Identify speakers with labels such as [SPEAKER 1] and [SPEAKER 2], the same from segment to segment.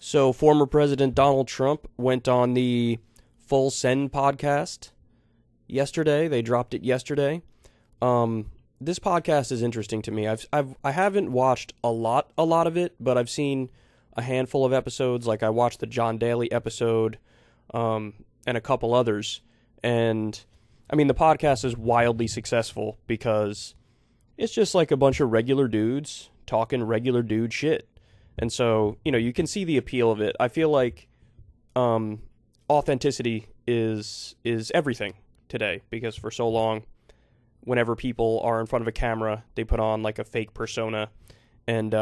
[SPEAKER 1] So, former President Donald Trump went on the Full Send podcast yesterday. They dropped it yesterday. This podcast is interesting to me. I haven't watched a lot of it, but I've seen a handful of episodes. Like I watched the John Daly episode, and a couple others. And I mean, the podcast is wildly successful because it's just like a bunch of regular dudes talking regular dude shit. And so, you can see the appeal of it. I feel like authenticity is everything today, because for so long, whenever people are in front of a camera, they put on like a fake persona, and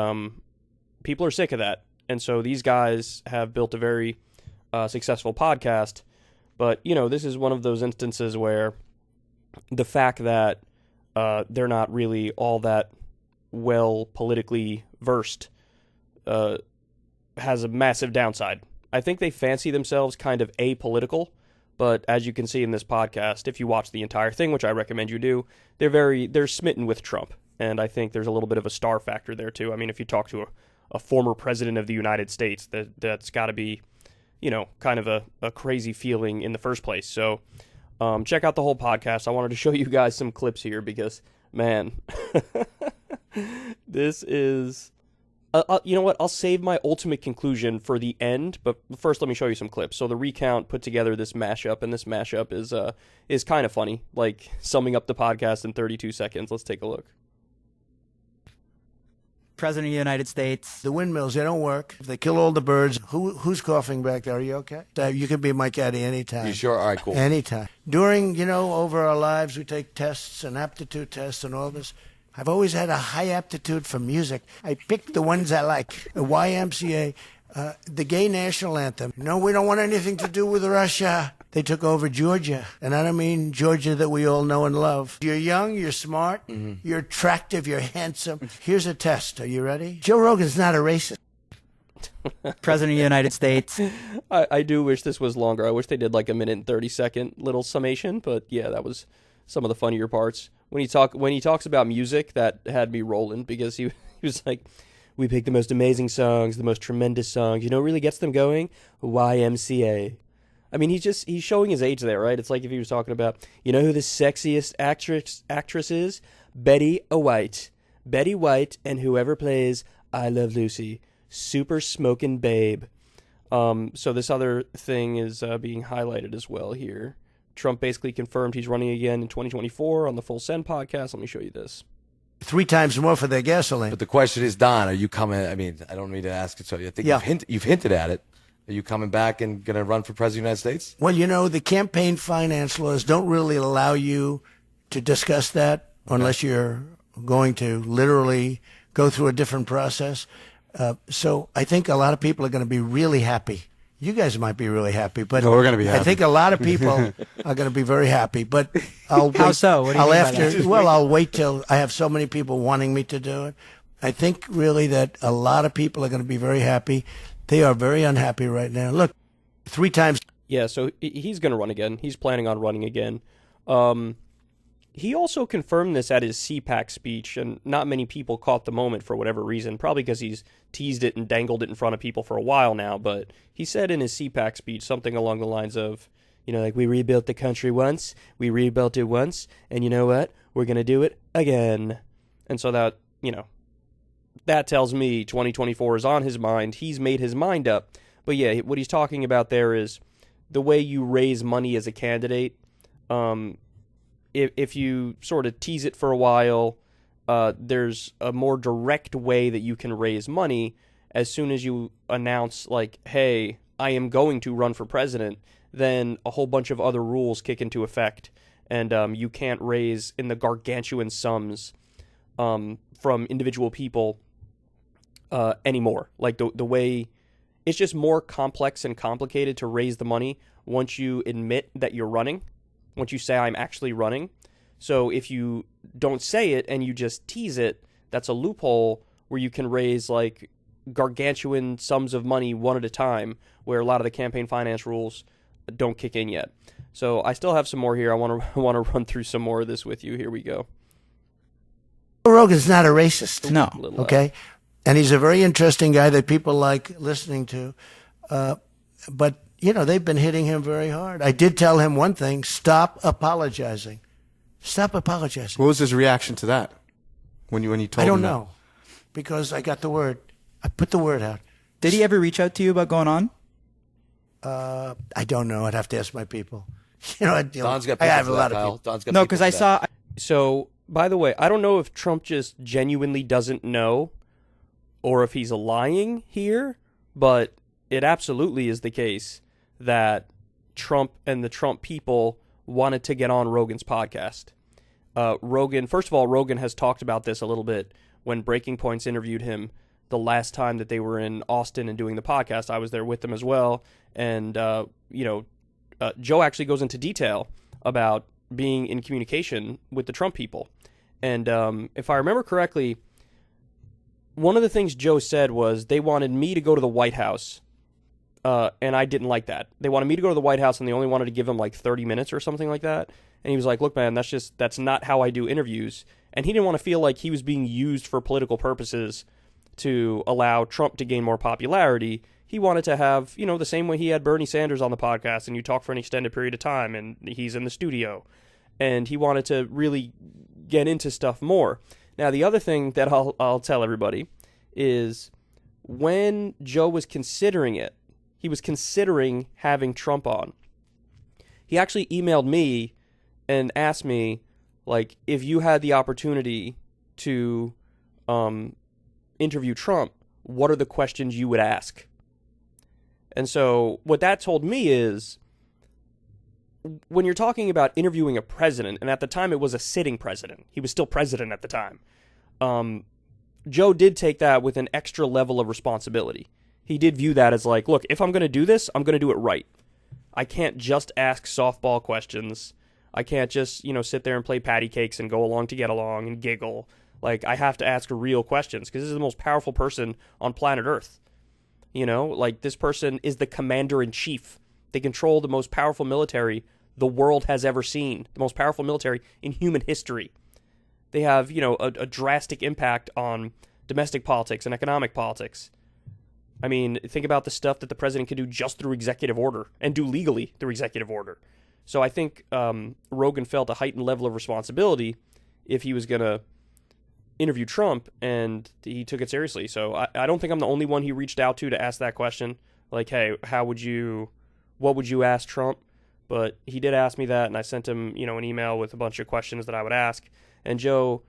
[SPEAKER 1] people are sick of that. And so these guys have built a very successful podcast. But, this is one of those instances where the fact that they're not really all that well politically versed has a massive downside. I think they fancy themselves kind of apolitical, but as you can see in this podcast, if you watch the entire thing, which I recommend you do, they're smitten with Trump. And I think there's a little bit of a star factor there too. I mean, if you talk to a former president of the United States, that's got to be, kind of a crazy feeling in the first place. So check out the whole podcast. I wanted to show you guys some clips here because, man, this is... you know what? I'll save my ultimate conclusion for the end, but first let me show you some clips. So the Recount put together this mashup, and this mashup is kind of funny, like summing up the podcast in 32 seconds. Let's take a look.
[SPEAKER 2] President of the United States.
[SPEAKER 3] The windmills, they don't work. If they kill all the birds, who's coughing back there? Are you okay? You can be my caddy anytime.
[SPEAKER 4] You sure? All right, cool.
[SPEAKER 3] Anytime. During, over our lives, we take tests and aptitude tests and all this. I've always had a high aptitude for music. I picked the ones I like. The YMCA, the gay national anthem. No, we don't want anything to do with Russia. They took over Georgia. And I don't mean Georgia that we all know and love. You're young, you're smart, you're attractive, you're handsome. Here's a test. Are you ready? Joe Rogan's not a racist.
[SPEAKER 2] President of the United States.
[SPEAKER 1] I do wish this was longer. I wish they did like a minute and 30-second little summation. But yeah, that was some of the funnier parts. When he talks about music, that had me rolling because he was like, we pick the most amazing songs, the most tremendous songs. You know what really gets them going? YMCA. I mean, he's showing his age there, right? It's like if he was talking about, you know who the sexiest actress is? Betty White. Betty White and whoever plays I Love Lucy. Super smoking babe. So this other thing is being highlighted as well here. Trump basically confirmed he's running again in 2024 on the Full Send podcast. Let me show you this.
[SPEAKER 3] 3 times more for their gasoline.
[SPEAKER 4] But the question is, Don, are you coming? I mean, I don't need to ask it. So I think you've hinted at it. Are you coming back and going to run for president of the United States?
[SPEAKER 3] Well, the campaign finance laws don't really allow you to discuss that unless you're going to literally go through a different process. So I think a lot of people are going to be really happy. You guys might be really happy, but
[SPEAKER 4] we're going to be happy.
[SPEAKER 3] I think a lot of people are going to be very happy. But I'll wait.
[SPEAKER 2] How so? What do you mean by that?
[SPEAKER 3] Well, I'll wait till I have so many people wanting me to do it. I think really that a lot of people are going to be very happy. They are very unhappy right now. Look, 3 times.
[SPEAKER 1] Yeah, so he's going to run again. He's planning on running again. He also confirmed this at his CPAC speech, and not many people caught the moment for whatever reason, probably because he's teased it and dangled it in front of people for a while now, but he said in his CPAC speech something along the lines of, like, we rebuilt the country once, we rebuilt it once, and you know what? We're going to do it again. And so that, that tells me 2024 is on his mind. He's made his mind up. But yeah, what he's talking about there is the way you raise money as a candidate. If you sort of tease it for a while, there's a more direct way that you can raise money. As soon as you announce, like, hey, I am going to run for president, then a whole bunch of other rules kick into effect, and you can't raise in the gargantuan sums from individual people anymore. Like, the way... It's just more complex and complicated to raise the money once you admit that you're running. Once you say, I'm actually running. So if you don't say it and you just tease it, that's a loophole where you can raise like gargantuan sums of money one at a time, where a lot of the campaign finance rules don't kick in yet. So I still have some more here. I want to run through some more of this with you. Here we go.
[SPEAKER 3] Rogan's not a racist.
[SPEAKER 2] No.
[SPEAKER 3] Okay. And he's a very interesting guy that people like listening to. But, they've been hitting him very hard. I did tell him one thing: stop apologizing. Stop apologizing.
[SPEAKER 5] What was his reaction to that when you told him?
[SPEAKER 3] I don't know, because I got the word. I put the word out.
[SPEAKER 2] Did he ever reach out to you about going on?
[SPEAKER 3] I don't know. I'd have to ask my people.
[SPEAKER 4] Don's got
[SPEAKER 3] I have
[SPEAKER 4] people
[SPEAKER 3] a
[SPEAKER 4] for
[SPEAKER 3] lot
[SPEAKER 4] that,
[SPEAKER 3] of
[SPEAKER 4] Kyle.
[SPEAKER 3] people.
[SPEAKER 4] Don's got
[SPEAKER 2] No,
[SPEAKER 4] people
[SPEAKER 2] because
[SPEAKER 4] for
[SPEAKER 2] I
[SPEAKER 4] that.
[SPEAKER 2] saw.
[SPEAKER 1] So, by the way, I don't know if Trump just genuinely doesn't know or if he's lying here, but it absolutely is the case that Trump and the Trump people wanted to get on Rogan's podcast. Rogan, first of all, Rogan has talked about this a little bit when Breaking Points interviewed him the last time that they were in Austin and doing the podcast. I was there with them as well. And, Joe actually goes into detail about being in communication with the Trump people. And if I remember correctly, one of the things Joe said was they wanted me to go to the White House, and I didn't like that. They wanted me to go to the White House, and they only wanted to give him like 30 minutes or something like that. And he was like, look, man, that's not how I do interviews. And he didn't want to feel like he was being used for political purposes to allow Trump to gain more popularity. He wanted to have, the same way he had Bernie Sanders on the podcast and you talk for an extended period of time and he's in the studio. And he wanted to really get into stuff more. Now, the other thing that I'll tell everybody is when Joe was considering it, he was considering having Trump on. He actually emailed me and asked me, like, if you had the opportunity to interview Trump, what are the questions you would ask? And so what that told me is, when you're talking about interviewing a president, and at the time it was a sitting president, he was still president at the time, Joe did take that with an extra level of responsibility. He did view that as like, look, if I'm going to do this, I'm going to do it right. I can't just ask softball questions. I can't just, sit there and play patty cakes and go along to get along and giggle. Like, I have to ask real questions because this is the most powerful person on planet Earth. This person is the commander-in-chief. They control the most powerful military the world has ever seen, the most powerful military in human history. They have, a drastic impact on domestic politics and economic politics. I mean, think about the stuff that the president can do just through executive order and do legally through executive order. So I think Rogan felt a heightened level of responsibility if he was going to interview Trump, and he took it seriously. So I don't think I'm the only one he reached out to ask that question. Like, hey, what would you ask Trump? But he did ask me that, and I sent him, an email with a bunch of questions that I would ask. And Joe,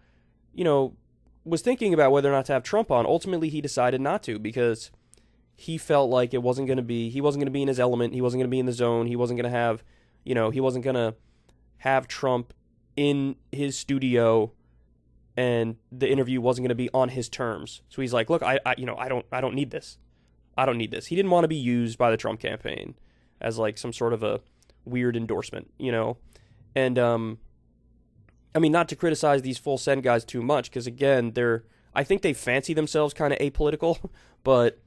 [SPEAKER 1] was thinking about whether or not to have Trump on. Ultimately, he decided not to because he felt like he wasn't going to be in his element. He wasn't going to be in the zone. He wasn't going to have, he wasn't going to have Trump in his studio, and the interview wasn't going to be on his terms. So he's like, look, I don't need this. I don't need this. He didn't want to be used by the Trump campaign as like some sort of a weird endorsement, And not to criticize these full send guys too much, because again, I think they fancy themselves kind of apolitical, but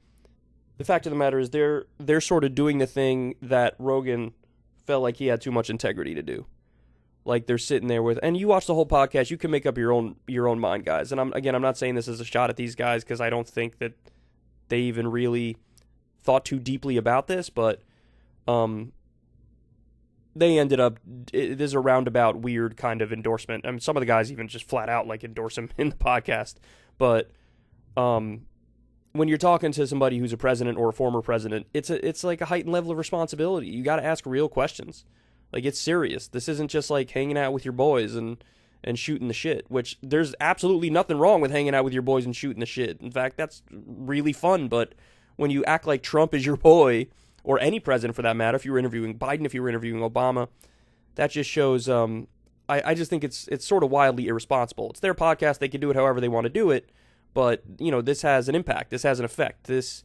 [SPEAKER 1] the fact of the matter is they're sort of doing the thing that Rogan felt like he had too much integrity to do. Like, they're sitting there and you watch the whole podcast, you can make up your own mind, guys. And I'm not saying this as a shot at these guys, because I don't think that they even really thought too deeply about this, but they ended up, there's a roundabout weird kind of endorsement. I mean, some of the guys even just flat out like endorse him in the podcast. But when you're talking to somebody who's a president or a former president, it's like a heightened level of responsibility. You got to ask real questions. Like, it's serious. This isn't just like hanging out with your boys and shooting the shit, which there's absolutely nothing wrong with hanging out with your boys and shooting the shit. In fact, that's really fun. But when you act like Trump is your boy, or any president for that matter, if you were interviewing Biden, if you were interviewing Obama, that just shows, I just think it's sort of wildly irresponsible. It's their podcast. They can do it however they want to do it. But, this has an impact. This has an effect. This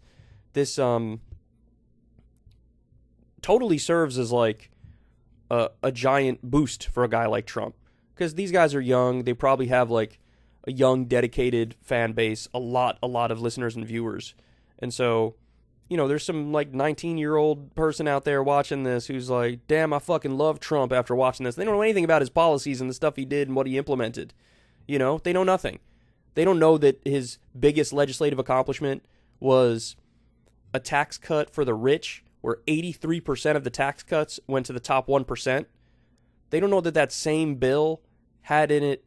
[SPEAKER 1] totally serves as like a giant boost for a guy like Trump. Because these guys are young. They probably have like a young, dedicated fan base, a lot of listeners and viewers. And so, there's some like 19-year-old person out there watching this who's like, damn, I fucking love Trump after watching this. They don't know anything about his policies and the stuff he did and what he implemented. They know nothing. They don't know that his biggest legislative accomplishment was a tax cut for the rich, where 83% of the tax cuts went to the top 1%. They don't know that that same bill had in it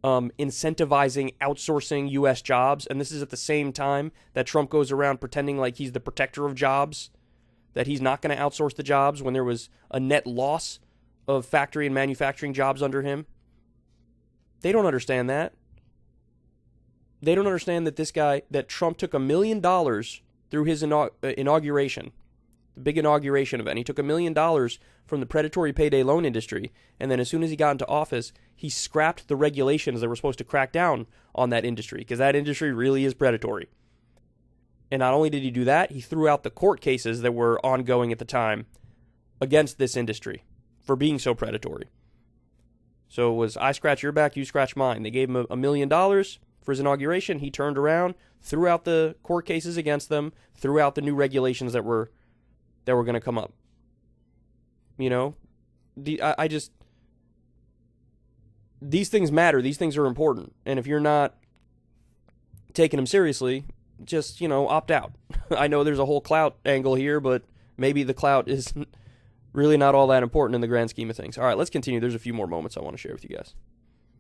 [SPEAKER 1] incentivizing outsourcing U.S. jobs, and this is at the same time that Trump goes around pretending like he's the protector of jobs, that he's not going to outsource the jobs when there was a net loss of factory and manufacturing jobs under him. They don't understand that. They don't understand that that Trump took $1 million through his inauguration, the big inauguration event. He took $1 million from the predatory payday loan industry, and then as soon as he got into office, he scrapped the regulations that were supposed to crack down on that industry, because that industry really is predatory. And not only did he do that, he threw out the court cases that were ongoing at the time against this industry for being so predatory. So it was, I scratch your back, you scratch mine. They gave him $1 million for his inauguration. He turned around, threw out the court cases against them, threw out the new regulations that were going to come up. You know, these things matter. These things are important. And if you're not taking them seriously, just, opt out. I know there's a whole clout angle here, but maybe the clout is really not all that important in the grand scheme of things. All right, let's continue. There's a few more moments I want to share with you guys.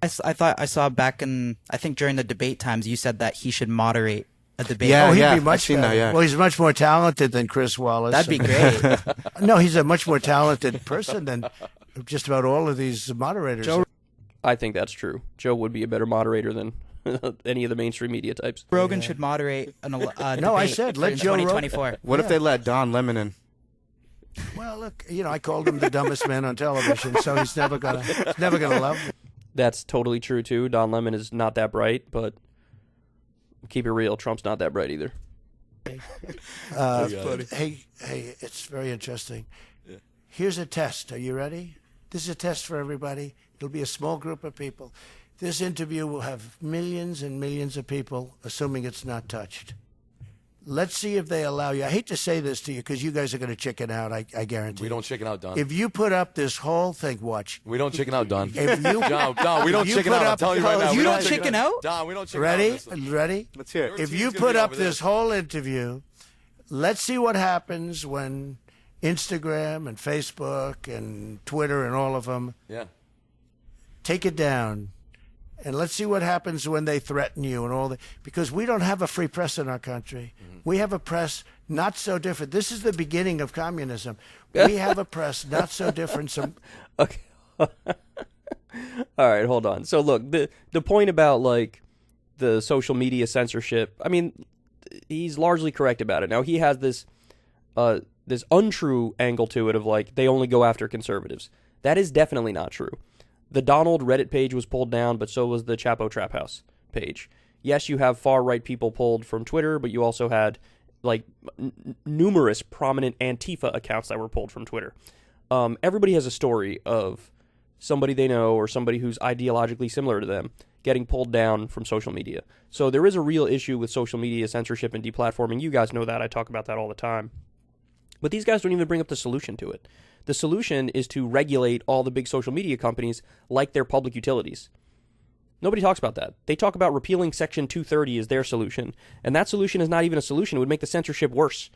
[SPEAKER 2] I thought I saw back in, I think during the debate times, you said that he should moderate a debate.
[SPEAKER 5] Yeah,
[SPEAKER 3] he'd be much better.
[SPEAKER 5] That, yeah.
[SPEAKER 3] Well, he's much more talented than Chris Wallace.
[SPEAKER 2] That'd be great.
[SPEAKER 3] No, he's a much more talented person than just about all of these moderators.
[SPEAKER 1] I think that's true. Joe would be a better moderator than any of the mainstream media types.
[SPEAKER 2] Rogan should moderate an debate.
[SPEAKER 3] No, I said let Joe
[SPEAKER 2] 2024.
[SPEAKER 5] What if they let Don Lemon in?
[SPEAKER 3] Well, look, I called him the dumbest man on television, so he's never gonna love me.
[SPEAKER 1] That's totally true too. Don Lemon is not that bright, but keep it real, Trump's not that bright either.
[SPEAKER 3] Hey, it's very interesting. Yeah. Here's a test. Are you ready? This is a test for everybody. It'll be a small group of people. This interview will have millions and millions of people, assuming it's not touched. Let's see if they allow you. I hate to say this to you because you guys are going to chicken out, I guarantee.
[SPEAKER 4] We don't chicken out, Don.
[SPEAKER 3] If you put up this whole thing, watch.
[SPEAKER 4] We don't chicken out, Don.
[SPEAKER 3] If you,
[SPEAKER 4] Don, we don't chicken out. I'm telling you right now.
[SPEAKER 2] You don't chicken out?
[SPEAKER 4] Don, we don't chicken out.
[SPEAKER 3] Ready?
[SPEAKER 5] Let's hear it.
[SPEAKER 3] If you put up this whole interview, let's see what happens when Instagram and Facebook and Twitter and all of them take it down. And let's see what happens when they threaten you and all that. Because we don't have a free press in our country. Mm-hmm. We have a press not so different. This is the beginning of communism. We have a press not so different.
[SPEAKER 1] Okay. All right, hold on. So look, the point about like the social media censorship, I mean, he's largely correct about it. Now he has this untrue angle to it of like they only go after conservatives. That is definitely not true. The Donald Reddit page was pulled down, but so was the Chapo Trap House page. Yes, you have far-right people pulled from Twitter, but you also had like numerous prominent Antifa accounts that were pulled from Twitter. Everybody has a story of somebody they know or somebody who's ideologically similar to them getting pulled down from social media. So there is a real issue with social media censorship and deplatforming. You guys know that. I talk about that all the time. But these guys don't even bring up the solution to it. The solution is to regulate all the big social media companies like they're public utilities. Nobody talks about that. They talk about repealing Section 230 as their solution, and that solution is not even a solution. It would make the censorship worse.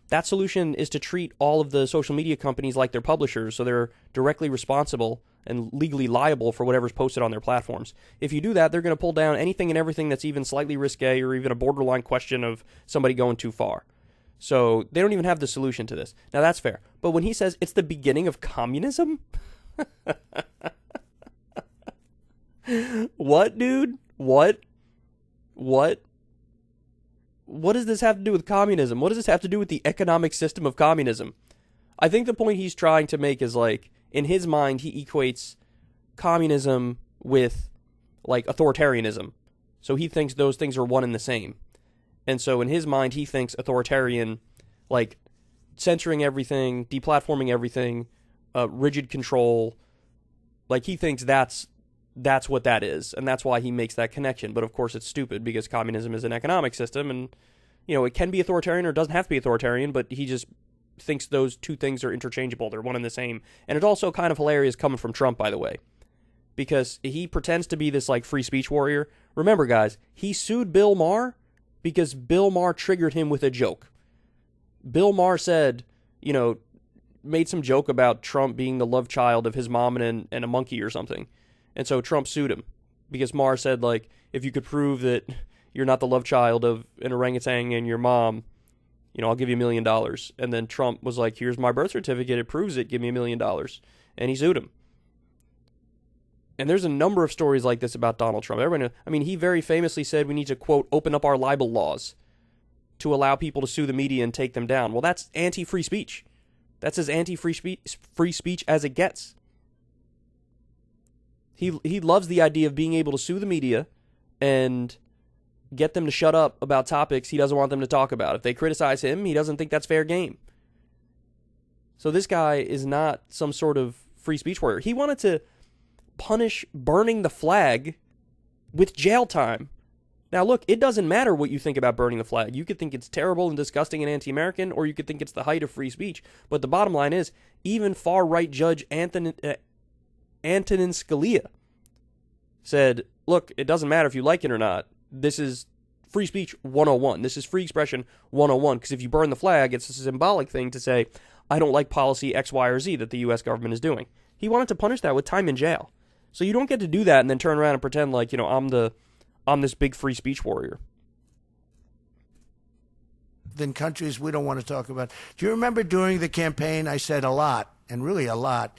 [SPEAKER 1] That solution is to treat all of the social media companies like they're publishers, so they're directly responsible and legally liable for whatever's posted on their platforms. If you do that, they're going to pull down anything and everything that's even slightly risque or even a borderline question of somebody going too far. So they don't even have the solution to this. Now, that's fair. But when he says it's the beginning of communism? What, dude? What? What does this have to do with communism? What does this have to do with the economic system of communism? I think the point he's trying to make is like, in his mind, he equates communism with like authoritarianism. So he thinks those things are one and the same. And so in his mind, he thinks authoritarian, like censoring everything, deplatforming everything, rigid control, like he thinks that's what that is. And that's why he makes that connection. But of course it's stupid because communism is an economic system and, it can be authoritarian or it doesn't have to be authoritarian, but he just thinks those two things are interchangeable. They're one and the same. And it's also kind of hilarious coming from Trump, by the way, because he pretends to be this like free speech warrior. Remember, guys, he sued Bill Maher because Bill Maher triggered him with a joke. Bill Maher said, made some joke about Trump being the love child of his mom and a monkey or something. And so Trump sued him because Maher said, like, if you could prove that you're not the love child of an orangutan and your mom, I'll give you $1 million. And then Trump was like, here's my birth certificate. It proves it. Give me $1 million. And he sued him. And there's a number of stories like this about Donald Trump. He very famously said we need to, quote, open up our libel laws to allow people to sue the media and take them down. Well, that's anti-free speech. That's as anti-free speech as it gets. He loves the idea of being able to sue the media and get them to shut up about topics he doesn't want them to talk about. If they criticize him, he doesn't think that's fair game. So this guy is not some sort of free speech warrior. He wanted to punish burning the flag with jail time. Now, look, it doesn't matter what you think about burning the flag. You could think it's terrible and disgusting and anti-American, or you could think it's the height of free speech. But the bottom line is, even far-right Judge Antonin Scalia said, look, it doesn't matter if you like it or not. This is free speech 101. This is free expression 101, because if you burn the flag, it's a symbolic thing to say, I don't like policy X, Y, or Z that the U.S. government is doing. He wanted to punish that with time in jail. So you don't get to do that and then turn around and pretend like, I'm this big free speech warrior.
[SPEAKER 3] In countries we don't want to talk about. Do you remember during the campaign I said a lot, and really a lot,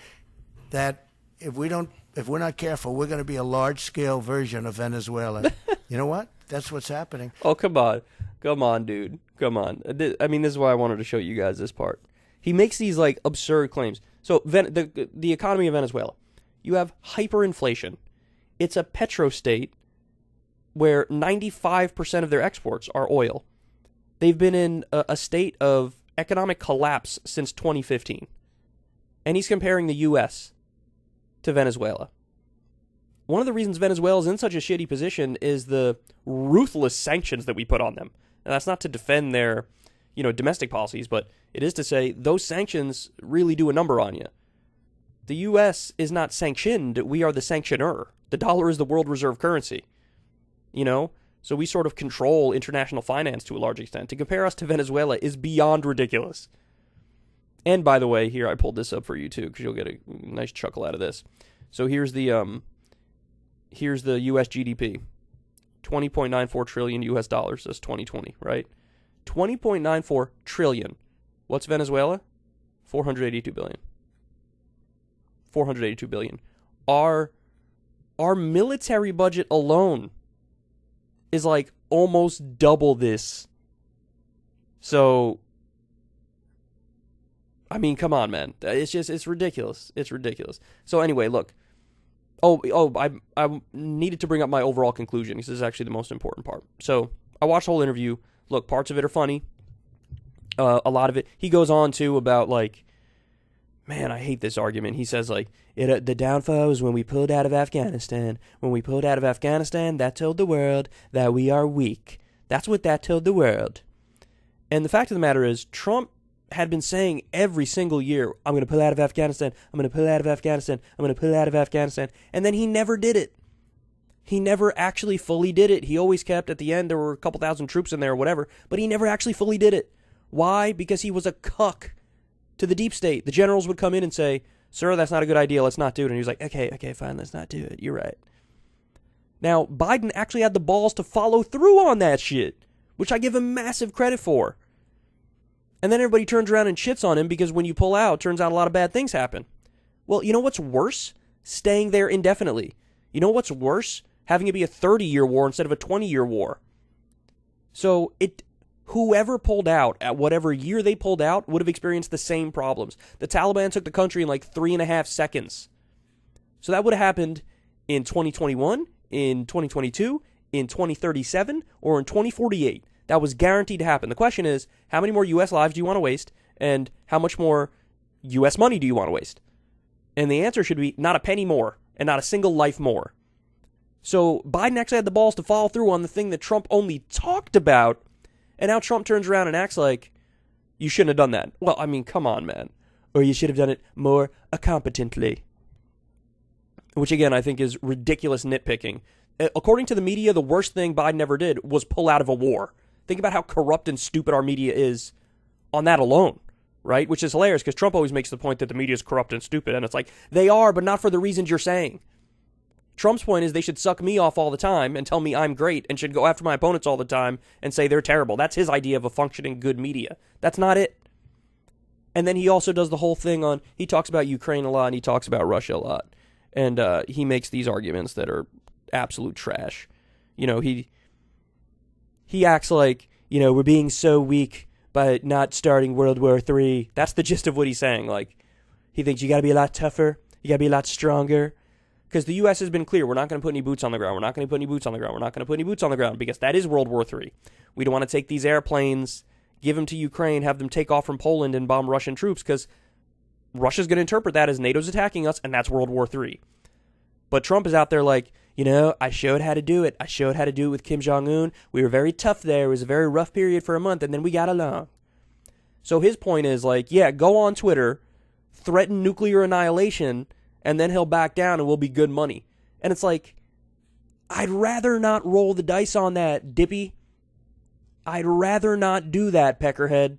[SPEAKER 3] that if we're not careful, we're going to be a large-scale version of Venezuela. You know what? That's what's happening.
[SPEAKER 1] Oh, come on, dude. Come on. This is why I wanted to show you guys this part. He makes these like absurd claims. So the economy of Venezuela, you have hyperinflation. It's a petrostate where 95% of their exports are oil. They've been in a state of economic collapse since 2015. And he's comparing the U.S. to Venezuela. One of the reasons Venezuela is in such a shitty position is the ruthless sanctions that we put on them. And that's not to defend their, domestic policies, but it is to say those sanctions really do a number on you. The U.S. is not sanctioned. We are the sanctioner. The dollar is the world reserve currency. So we sort of control international finance to a large extent. To compare us to Venezuela is beyond ridiculous. And by the way, here I pulled this up for you too, because you'll get a nice chuckle out of this. So here's the U.S. GDP, 20.94 trillion U.S. dollars. That's 2020, right? 20.94 trillion. What's Venezuela? 482 billion. 482 billion. Our military budget alone is like almost double this. So, come on, man. It's ridiculous. It's ridiculous. So anyway, look. I needed to bring up my overall conclusion. This is actually the most important part. So I watched the whole interview. Look, parts of it are funny. A lot of it. He goes on to about like, man, I hate this argument. He says like, the downfall was when we pulled out of Afghanistan. When we pulled out of Afghanistan, that told the world that we are weak. That's what that told the world. And the fact of the matter is, Trump had been saying every single year, I'm going to pull out of Afghanistan, I'm going to pull out of Afghanistan, I'm going to pull out of Afghanistan, and then he never did it. He never actually fully did it. He always kept, at the end, there were a couple thousand troops in there or whatever, but he never actually fully did it. Why? Because he was a cuck to the deep state. The generals would come in and say, sir, that's not a good idea, let's not do it. And he was like, okay, fine, let's not do it, you're right. Now, Biden actually had the balls to follow through on that shit, which I give him massive credit for. And then everybody turns around and shits on him because when you pull out, turns out a lot of bad things happen. Well, you know what's worse? Staying there indefinitely. You know what's worse? Having it be a 30-year war instead of a 20-year war. So whoever pulled out at whatever year they pulled out would have experienced the same problems. The Taliban took the country in like 3.5 seconds. So that would have happened in 2021, in 2022, in 2037, or in 2048. That was guaranteed to happen. The question is, how many more U.S. lives do you want to waste, and how much more U.S. money do you want to waste? And the answer should be not a penny more, and not a single life more. So Biden actually had the balls to follow through on the thing that Trump only talked about, and now Trump turns around and acts like, you shouldn't have done that. Well, come on, man. Or you should have done it more competently. which again I think is ridiculous nitpicking. According to the media, the worst thing Biden ever did was pull out of a war. Think about how corrupt and stupid our media is on that alone, right? Which is hilarious because Trump always makes the point that the media is corrupt and stupid, and it's like, they are, but not for the reasons you're saying. Trump's point is they should suck me off all the time and tell me I'm great and should go after my opponents all the time and say they're terrible. That's his idea of a functioning good media. That's not it. And then he also does the whole thing on, he talks about Ukraine a lot and he talks about Russia a lot. And he makes these arguments that are absolute trash. You know, he acts like, you know, we're being so weak by not starting World War III. That's the gist of what he's saying. Like, he thinks you got to be a lot tougher. You got to be a lot stronger. Because the U.S. has been clear. We're not going to put any boots on the ground. We're not going to put any boots on the ground. We're not going to put any boots on the ground because that is World War III. We don't want to take these airplanes, give them to Ukraine, have them take off from Poland and bomb Russian troops because Russia's going to interpret that as NATO's attacking us, and that's World War III. But Trump is out there like, you know, I showed how to do it. I showed how to do it with Kim Jong-un. We were very tough there. It was a very rough period for a month, and then we got along. So his point is like, yeah, go on Twitter, threaten nuclear annihilation, and then he'll back down and we'll be good money. And it's like, I'd rather not roll the dice on that, Dippy. I'd rather not do that, Peckerhead.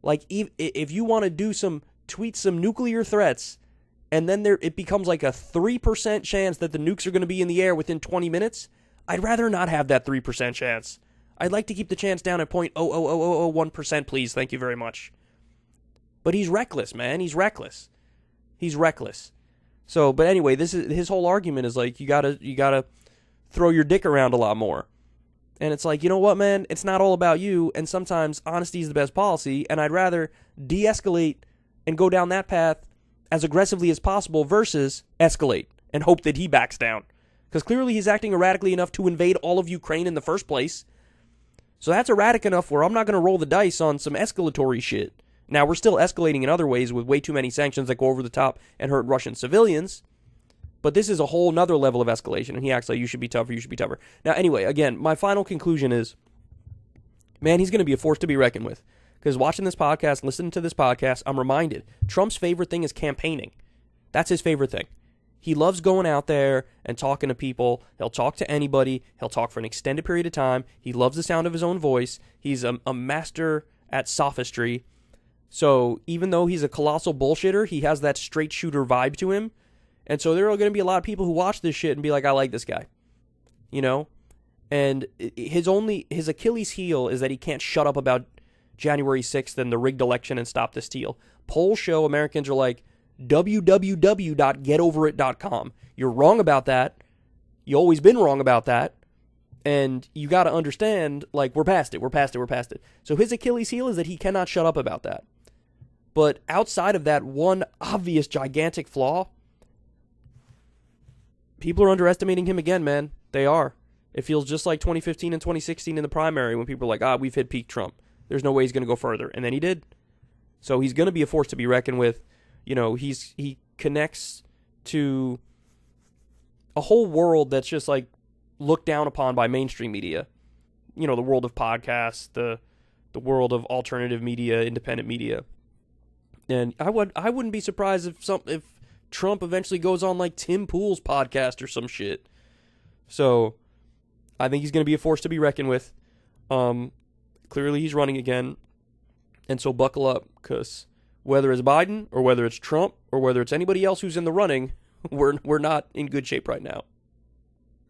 [SPEAKER 1] Like, if you want to tweet some nuclear threats, and then it becomes like a 3% chance that the nukes are going to be in the air within 20 minutes, I'd rather not have that 3% chance. I'd like to keep the chance down at 0.00001%, please. Thank you very much. But he's reckless, man. He's reckless. He's reckless. So, but anyway, this is his whole argument is like, you gotta throw your dick around a lot more. And it's like, you know what, man? It's not all about you, and sometimes honesty is the best policy, and I'd rather de-escalate and go down that path as aggressively as possible versus escalate and hope that he backs down. Because clearly he's acting erratically enough to invade all of Ukraine in the first place. So that's erratic enough where I'm not going to roll the dice on some escalatory shit. Now, we're still escalating in other ways with way too many sanctions that go over the top and hurt Russian civilians. But this is a whole nother level of escalation, and he acts like you should be tougher, you should be tougher. Now, anyway, again, my final conclusion is, man, he's going to be a force to be reckoned with. Because watching this podcast, listening to this podcast, I'm reminded, Trump's favorite thing is campaigning. That's his favorite thing. He loves going out there and talking to people. He'll talk to anybody. He'll talk for an extended period of time. He loves the sound of his own voice. He's a master at sophistry. So even though he's a colossal bullshitter, he has that straight shooter vibe to him. And so there are going to be a lot of people who watch this shit and be like, I like this guy. You know? And his Achilles heel is that he can't shut up about January 6th and the rigged election and stop the steal. Polls show Americans are like, www.getoverit.com. You're wrong about that. You always been wrong about that. And you got to understand, like, we're past it. So his Achilles heel is that he cannot shut up about that. But outside of that one obvious gigantic flaw, people are underestimating him again, man. They are. It feels just like 2015 and 2016 in the primary when people are like, we've hit peak Trump. There's no way he's going to go further. And then he did. So he's going to be a force to be reckoned with. You know, he connects to a whole world that's just like looked down upon by mainstream media. You know, the world of podcasts, the world of alternative media, independent media. And I wouldn't be surprised if Trump eventually goes on like Tim Pool's podcast or some shit. So I think he's going to be a force to be reckoned with. Clearly he's running again. And so buckle up, because whether it's Biden or whether it's Trump or whether it's anybody else who's in the running, we're not in good shape right now.